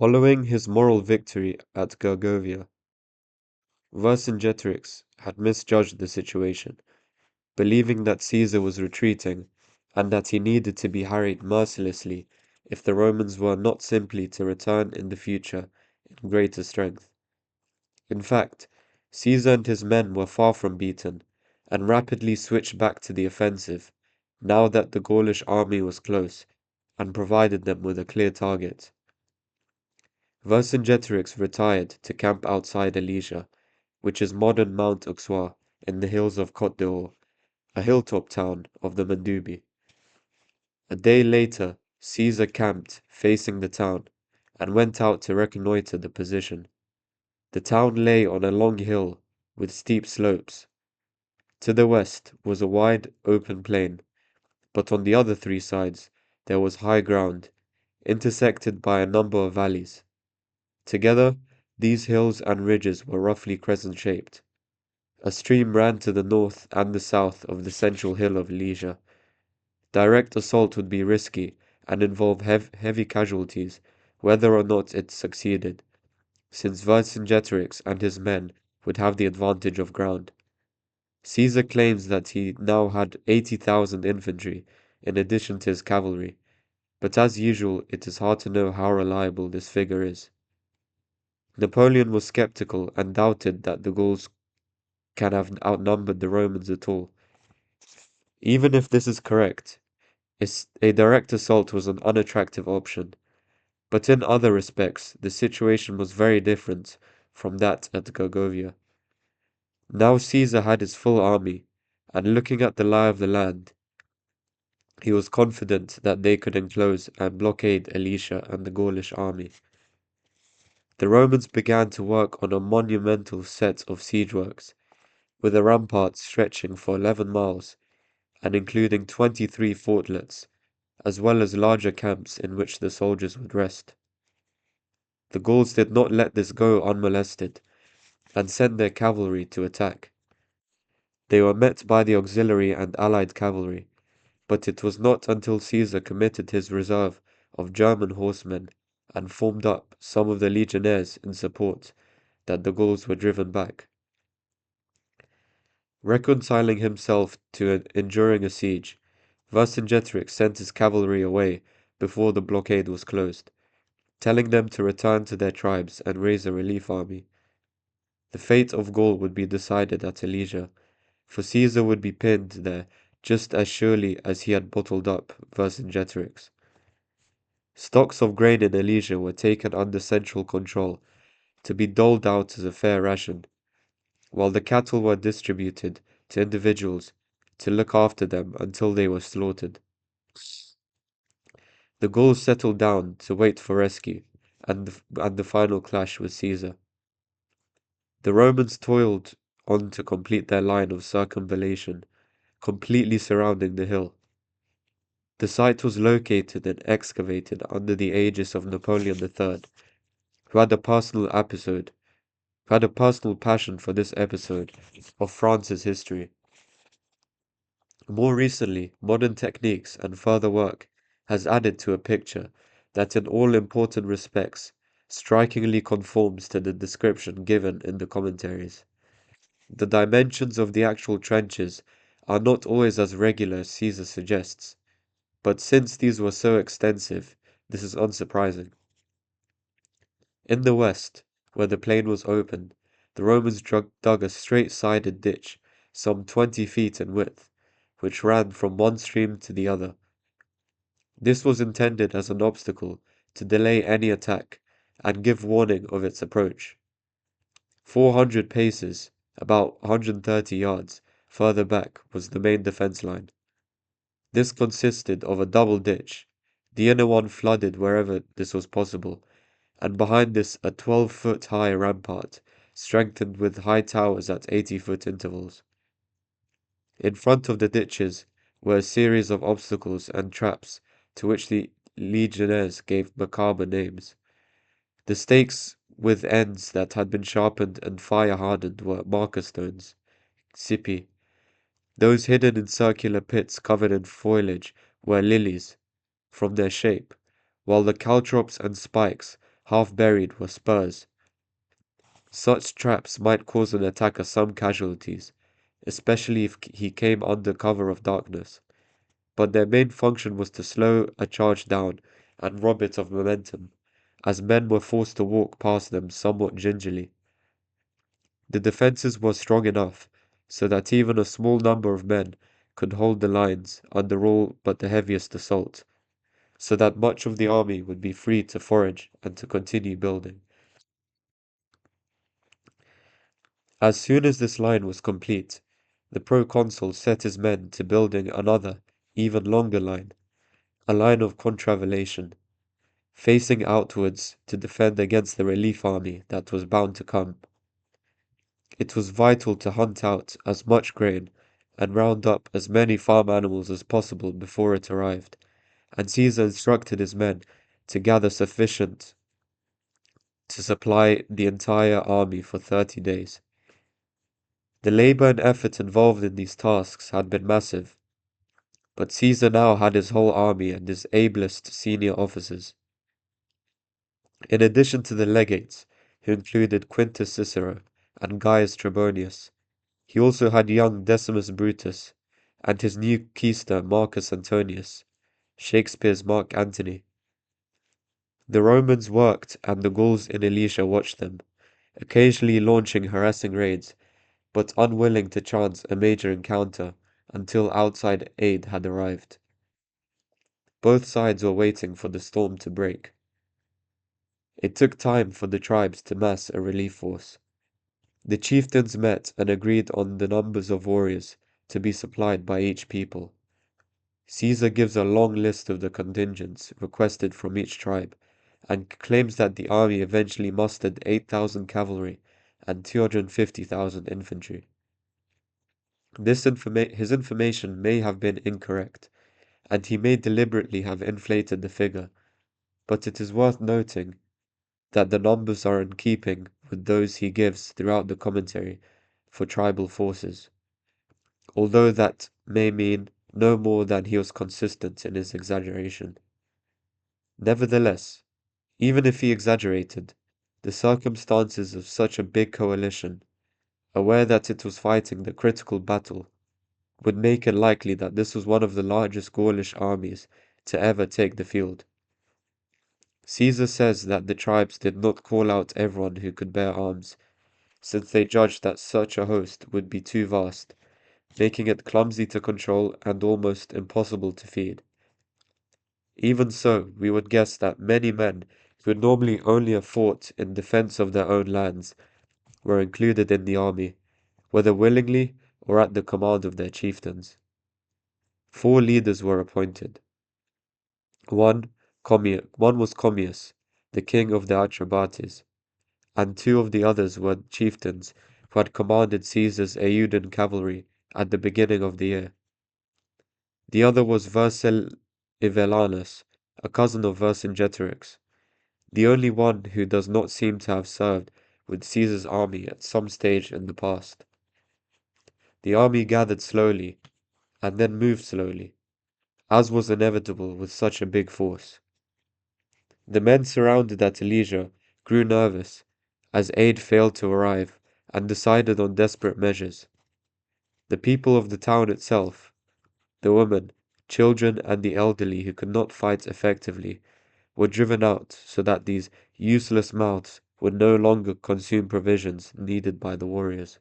Following his moral victory at Gergovia, Vercingetorix had misjudged the situation, believing that Caesar was retreating and that he needed to be harried mercilessly if the Romans were not simply to return in the future in greater strength. In fact, Caesar and his men were far from beaten, and rapidly switched back to the offensive, now that the Gaulish army was close and provided them with a clear target. Vercingetorix retired to camp outside Alesia, which is modern Mount Auxois in the hills of Côte d'Or, a hilltop town of the Mandubi. A day later, Caesar camped facing the town and went out to reconnoiter the position. The town lay on a long hill with steep slopes. To the west was a wide, open plain, but on the other three sides there was high ground, intersected by a number of valleys. Together, these hills and ridges were roughly crescent-shaped. A stream ran to the north and the south of the central hill of Alesia. Direct assault would be risky and involve heavy casualties, whether or not it succeeded, since Vercingetorix and his men would have the advantage of ground. Caesar claims that he now had 80,000 infantry in addition to his cavalry, but as usual it is hard to know how reliable this figure is. Napoleon was skeptical and doubted that the Gauls can have outnumbered the Romans at all. Even if this is correct, a direct assault was an unattractive option, but in other respects the situation was very different from that at Gergovia. Now Caesar had his full army, and looking at the lie of the land, he was confident that they could enclose and blockade Alesia and the Gaulish army. The Romans began to work on a monumental set of siege works, with a rampart stretching for 11 miles and including 23 fortlets, as well as larger camps in which the soldiers would rest. The Gauls did not let this go unmolested, and sent their cavalry to attack. They were met by the auxiliary and allied cavalry, but it was not until Caesar committed his reserve of German horsemen and formed up some of the legionaries in support that the Gauls were driven back. Reconciling himself to enduring a siege, Vercingetorix sent his cavalry away before the blockade was closed, telling them to return to their tribes and raise a relief army. The fate of Gaul would be decided at Alesia, for Caesar would be pinned there just as surely as he had bottled up Vercingetorix. Stocks of grain in Alesia were taken under central control to be doled out as a fair ration, while the cattle were distributed to individuals to look after them until they were slaughtered. The Gauls settled down to wait for rescue and the final clash with Caesar. The Romans toiled on to complete their line of circumvallation, completely surrounding the hill. The site was located and excavated under the aegis of Napoleon III, who had a personal passion for this episode of France's history. More recently, modern techniques and further work has added to a picture that in all important respects strikingly conforms to the description given in the commentaries. The dimensions of the actual trenches are not always as regular as Caesar suggests, but since these were so extensive, this is unsurprising. In the west, where the plain was open, the Romans dug a straight-sided ditch, some 20 feet in width, which ran from one stream to the other. This was intended as an obstacle to delay any attack and give warning of its approach. 400 paces, about 130 yards, further back was the main defense line. This consisted of a double ditch, the inner one flooded wherever this was possible, and behind this a 12-foot high rampart, strengthened with high towers at 80-foot intervals. In front of the ditches were a series of obstacles and traps to which the legionnaires gave macabre names. The stakes with ends that had been sharpened and fire-hardened were marker stones, cipi. Those hidden in circular pits covered in foliage were lilies, from their shape, while the caltrops and spikes half buried, were spurs. Such traps might cause an attacker some casualties, especially if he came under cover of darkness, but their main function was to slow a charge down and rob it of momentum, as men were forced to walk past them somewhat gingerly. The defenses were strong enough so that even a small number of men could hold the lines under all but the heaviest assault, so that much of the army would be free to forage and to continue building. As soon as this line was complete, the proconsul set his men to building another, even longer line, a line of contravallation, facing outwards to defend against the relief army that was bound to come. It was vital to hunt out as much grain and round up as many farm animals as possible before it arrived, and Caesar instructed his men to gather sufficient to supply the entire army for 30 days. The labor and effort involved in these tasks had been massive, but Caesar now had his whole army and his ablest senior officers. In addition to the legates, who included Quintus Cicero and Gaius Trebonius, he also had young Decimus Brutus and his new quaestor Marcus Antonius, Shakespeare's Mark Antony. The Romans worked and the Gauls in Alesia watched them, occasionally launching harassing raids, but unwilling to chance a major encounter until outside aid had arrived. Both sides were waiting for the storm to break. It took time for the tribes to mass a relief force. The chieftains met and agreed on the numbers of warriors to be supplied by each people. Caesar gives a long list of the contingents requested from each tribe, and claims that the army eventually mustered 8,000 cavalry and 250,000 infantry. His information may have been incorrect, and he may deliberately have inflated the figure, but it is worth noting that the numbers are in keeping with those he gives throughout the commentary for tribal forces, although that may mean no more than he was consistent in his exaggeration. Nevertheless, even if he exaggerated, the circumstances of such a big coalition, aware that it was fighting the critical battle, would make it likely that this was one of the largest Gaulish armies to ever take the field. Caesar says that the tribes did not call out everyone who could bear arms, since they judged that such a host would be too vast, making it clumsy to control and almost impossible to feed. Even so, we would guess that many men who would normally only have fought in defense of their own lands were included in the army, whether willingly or at the command of their chieftains. 4 leaders were appointed. One was Commius, the king of the Atrebates, and 2 of the others were chieftains who had commanded Caesar's Aeduan cavalry at the beginning of the year. The other was Versilivelanus, a cousin of Vercingetorix, the only one who does not seem to have served with Caesar's army at some stage in the past. The army gathered slowly, and then moved slowly, as was inevitable with such a big force. The men surrounded at Alesia grew nervous, as aid failed to arrive, and decided on desperate measures. The people of the town itself, the women, children, and the elderly who could not fight effectively, were driven out so that these useless mouths would no longer consume provisions needed by the warriors.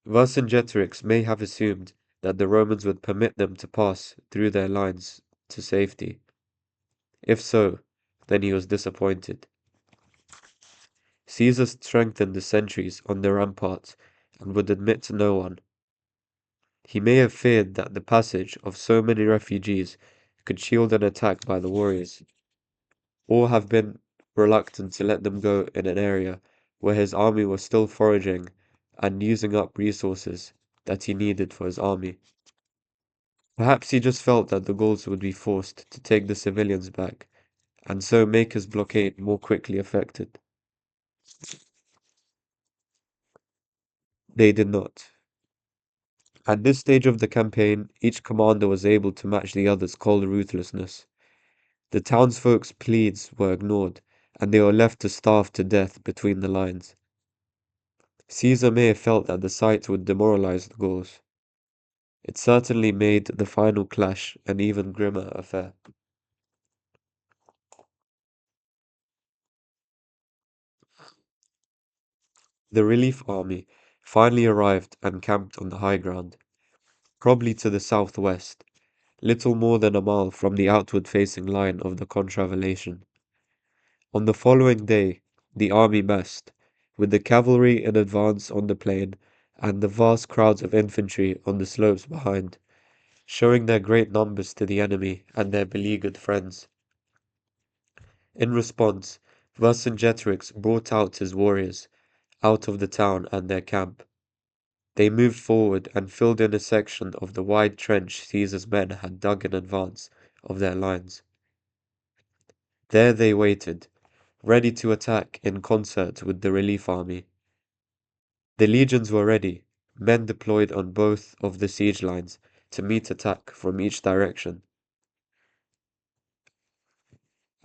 Vercingetorix may have assumed that the Romans would permit them to pass through their lines to safety. If so, then he was disappointed. Caesar strengthened the sentries on the ramparts and would admit no one. He may have feared that the passage of so many refugees could shield an attack by the warriors, or have been reluctant to let them go in an area where his army was still foraging and using up resources that he needed for his army. Perhaps he just felt that the Gauls would be forced to take the civilians back, and so make his blockade more quickly effected. They did not. At this stage of the campaign, each commander was able to match the other's cold ruthlessness. The townsfolk's pleas were ignored, and they were left to starve to death between the lines. Caesar may have felt that the sight would demoralize the Gauls. It certainly made the final clash an even grimmer affair. The relief army finally arrived and camped on the high ground, probably to the southwest, little more than a mile from the outward-facing line of the contravallation. On the following day, the army massed, with the cavalry in advance on the plain and the vast crowds of infantry on the slopes behind, showing their great numbers to the enemy and their beleaguered friends. In response, Vercingetorix brought out his warriors, out of the town and their camp. They moved forward and filled in a section of the wide trench Caesar's men had dug in advance of their lines. There they waited, ready to attack in concert with the relief army. The legions were ready, men deployed on both of the siege lines to meet attack from each direction.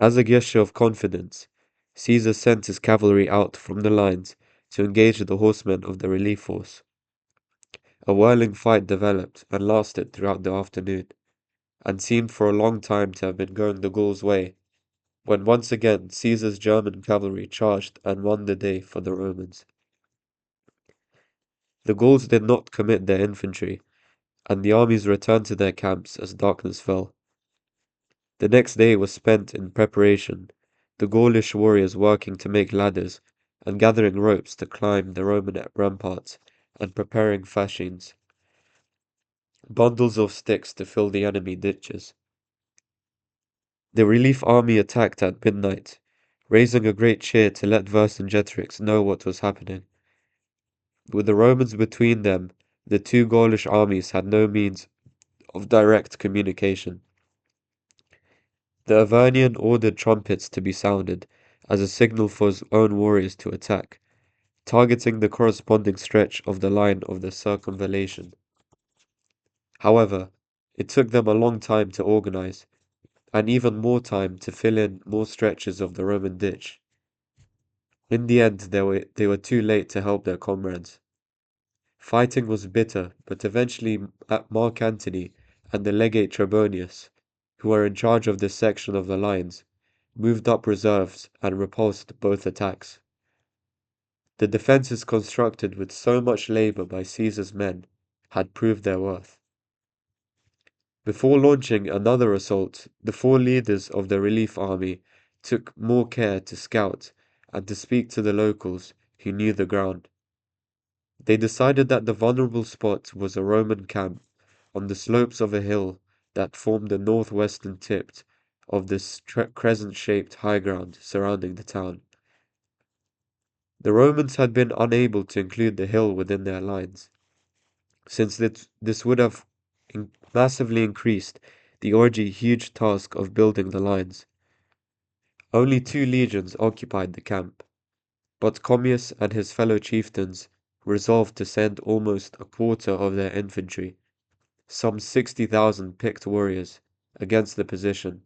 As a gesture of confidence, Caesar sent his cavalry out from the lines to engage the horsemen of the relief force. A whirling fight developed and lasted throughout the afternoon, and seemed for a long time to have been going the Gauls' way, when once again Caesar's German cavalry charged and won the day for the Romans. The Gauls did not commit their infantry, and the armies returned to their camps as darkness fell. The next day was spent in preparation, the Gaulish warriors working to make ladders and gathering ropes to climb the Roman ramparts and preparing fascines, bundles of sticks to fill the enemy ditches. The relief army attacked at midnight, raising a great cheer to let Vercingetorix know what was happening. With the Romans between them, the two Gaulish armies had no means of direct communication. The Avernian ordered trumpets to be sounded as a signal for his own warriors to attack, targeting the corresponding stretch of the line of the circumvallation. However, it took them a long time to organize, and even more time to fill in more stretches of the Roman ditch. In the end, they were too late to help their comrades. Fighting was bitter, but eventually Mark Antony and the legate Trebonius, who were in charge of this section of the lines, moved up reserves and repulsed both attacks. The defenses constructed with so much labor by Caesar's men had proved their worth. Before launching another assault, the four leaders of the relief army took more care to scout and to speak to the locals who knew the ground. They decided that the vulnerable spot was a Roman camp on the slopes of a hill that formed the northwestern tip of this crescent-shaped high ground surrounding the town. The Romans had been unable to include the hill within their lines, since this would have massively increased the already huge task of building the lines. Only 2 legions occupied the camp, but Commius and his fellow chieftains resolved to send almost a quarter of their infantry, some 60,000 picked warriors, against the position.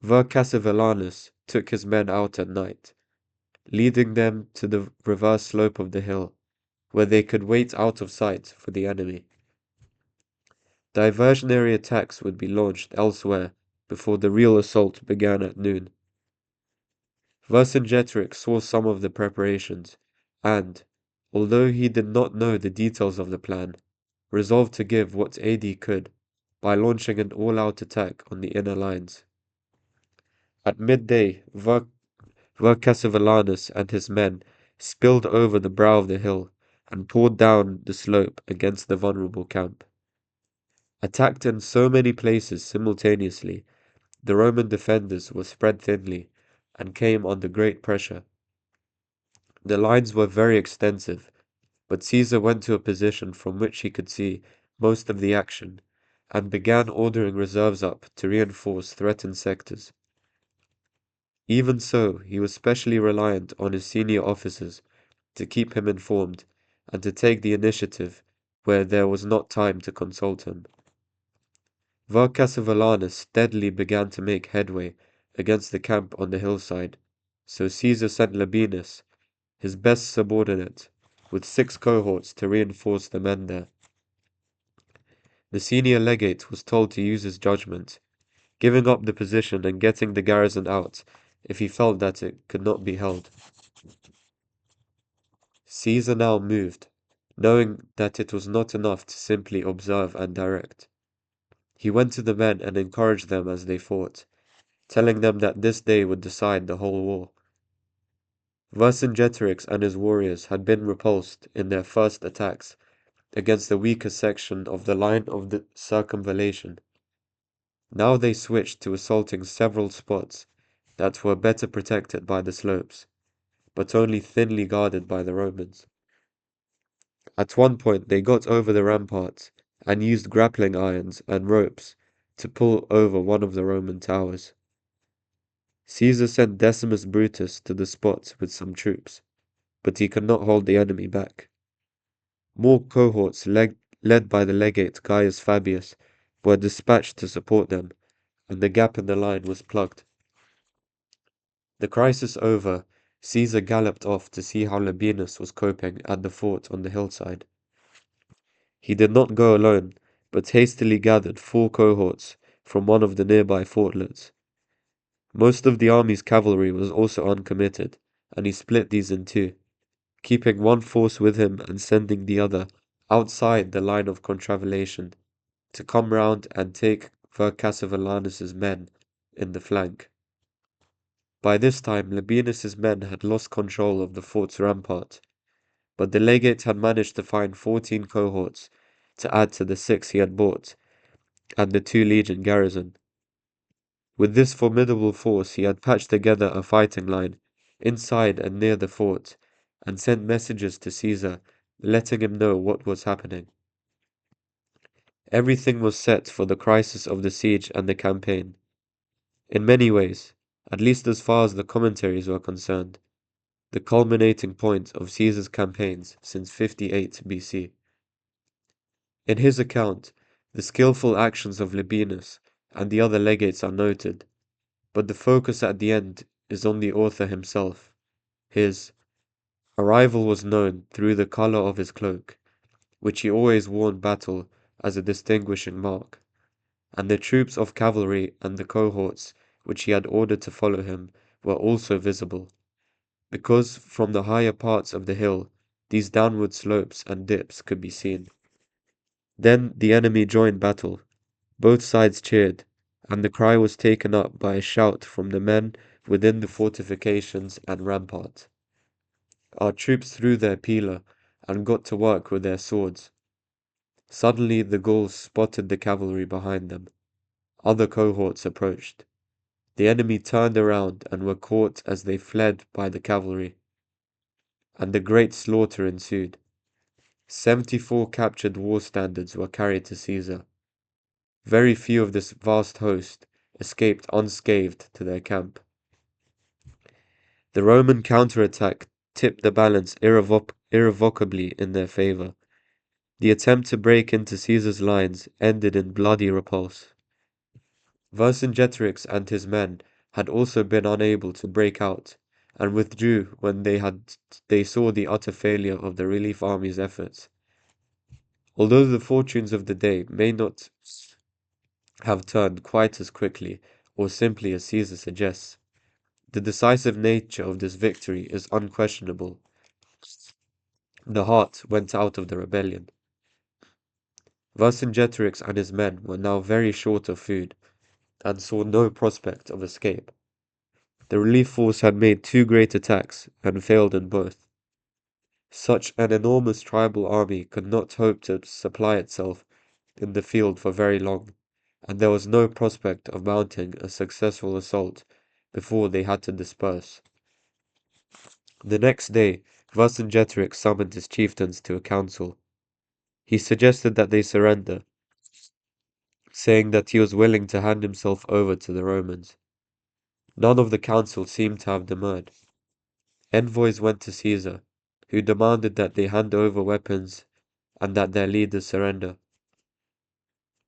Vercingetorix took his men out at night, leading them to the reverse slope of the hill, where they could wait out of sight for the enemy. Diversionary attacks would be launched elsewhere before the real assault began at noon. Vercingetorix saw some of the preparations, and, although he did not know the details of the plan, resolved to give what aid he could by launching an all-out attack on the inner lines. At midday, Vercingetorix and his men spilled over the brow of the hill and poured down the slope against the vulnerable camp. Attacked in so many places simultaneously, the Roman defenders were spread thinly and came under great pressure. The lines were very extensive, but Caesar went to a position from which he could see most of the action and began ordering reserves up to reinforce threatened sectors. Even so, he was specially reliant on his senior officers to keep him informed and to take the initiative where there was not time to consult him. Vercingetorix steadily began to make headway against the camp on the hillside, so Caesar sent Labienus, his best subordinate, with 6 cohorts to reinforce the men there. The senior legate was told to use his judgment, giving up the position and getting the garrison out if he felt that it could not be held. Caesar now moved, knowing that it was not enough to simply observe and direct. He went to the men and encouraged them as they fought, telling them that this day would decide the whole war. Vercingetorix and his warriors had been repulsed in their first attacks against the weaker section of the line of the circumvallation. Now they switched to assaulting several spots that were better protected by the slopes, but only thinly guarded by the Romans. At one point they got over the ramparts and used grappling irons and ropes to pull over one of the Roman towers. Caesar sent Decimus Brutus to the spot with some troops, but he could not hold the enemy back. More cohorts led by the legate Gaius Fabius were dispatched to support them, and the gap in the line was plugged. The crisis over, Caesar galloped off to see how Labienus was coping at the fort on the hillside. He did not go alone, but hastily gathered 4 cohorts from one of the nearby fortlets. Most of the army's cavalry was also uncommitted, and he split these in 2, keeping one force with him and sending the other outside the line of contravallation to come round and take Vercingetorix's men in the flank. By this time Labienus's men had lost control of the fort's rampart, but the legate had managed to find 14 cohorts to add to the 6 he had bought and the 2-legion garrison. With this formidable force he had patched together a fighting line inside and near the fort and sent messages to Caesar letting him know what was happening. Everything was set for the crisis of the siege and the campaign. In many ways, at least as far as the commentaries were concerned, the culminating point of Caesar's campaigns since 58 BC. In his account, the skillful actions of Labienus and the other legates are noted, but the focus at the end is on the author himself. His arrival was known through the colour of his cloak, which he always wore in battle as a distinguishing mark, and the troops of cavalry and the cohorts which he had ordered to follow him were also visible, because from the higher parts of the hill these downward slopes and dips could be seen. Then the enemy joined battle. Both sides cheered, and the cry was taken up by a shout from the men within the fortifications and rampart. Our troops threw their pila and got to work with their swords. Suddenly the Gauls spotted the cavalry behind them. Other cohorts approached. The enemy turned around and were caught as they fled by the cavalry, and a great slaughter ensued. 74 captured war standards were carried to Caesar. Very few of this vast host escaped unscathed to their camp. The Roman counterattack tipped the balance irrevocably in their favour. The attempt to break into Caesar's lines ended in bloody repulse. Vercingetorix and his men had also been unable to break out, and withdrew when they saw the utter failure of the relief army's efforts. Although the fortunes of the day may not have turned quite as quickly or simply as Caesar suggests, the decisive nature of this victory is unquestionable. The heart went out of the rebellion. Vercingetorix and his men were now very short of food, and saw no prospect of escape. The relief force had made 2 great attacks, and failed in both. Such an enormous tribal army could not hope to supply itself in the field for very long, and there was no prospect of mounting a successful assault before they had to disperse. The next day, Vercingetorix summoned his chieftains to a council. He suggested that they surrender, saying that he was willing to hand himself over to the Romans. None of the council seemed to have demurred. Envoys went to Caesar, who demanded that they hand over weapons and that their leaders surrender.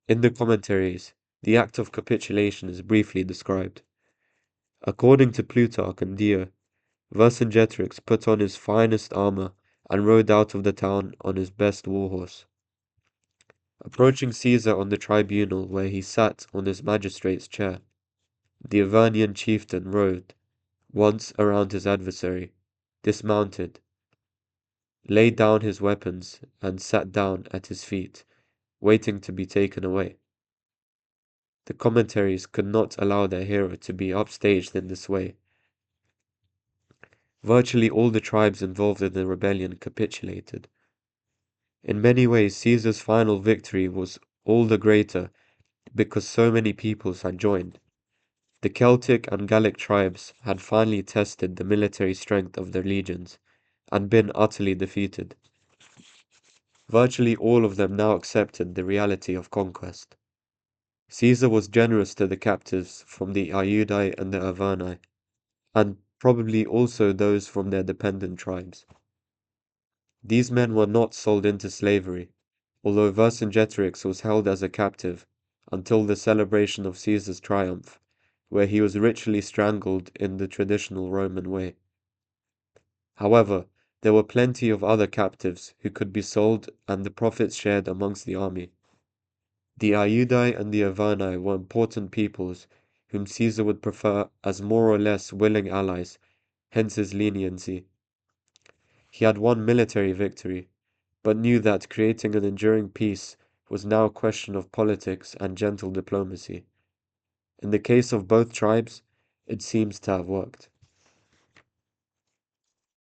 In the commentaries, The act of capitulation is briefly described. According to Plutarch and Dio, Vercingetorix put on his finest armor and rode out of the town on his best warhorse. Approaching Caesar on the tribunal where he sat on his magistrate's chair, the Avernian chieftain rode once around his adversary, dismounted, laid down his weapons, and sat down at his feet, waiting to be taken away. The commentaries could not allow their hero to be upstaged in this way. Virtually all the tribes involved in the rebellion capitulated. In many ways, Caesar's final victory was all the greater because so many peoples had joined. The Celtic and Gallic tribes had finally tested the military strength of their legions and been utterly defeated. Virtually all of them now accepted the reality of conquest. Caesar was generous to the captives from the Iudai and the Averni, and probably also those from their dependent tribes. These men were not sold into slavery, although Vercingetorix was held as a captive until the celebration of Caesar's triumph, where he was ritually strangled in the traditional Roman way. However, there were plenty of other captives who could be sold and the profits shared amongst the army. The Iudai and the Averni were important peoples whom Caesar would prefer as more or less willing allies, hence his leniency. He had won military victory, but knew that creating an enduring peace was now a question of politics and gentle diplomacy. In the case of both tribes, it seems to have worked.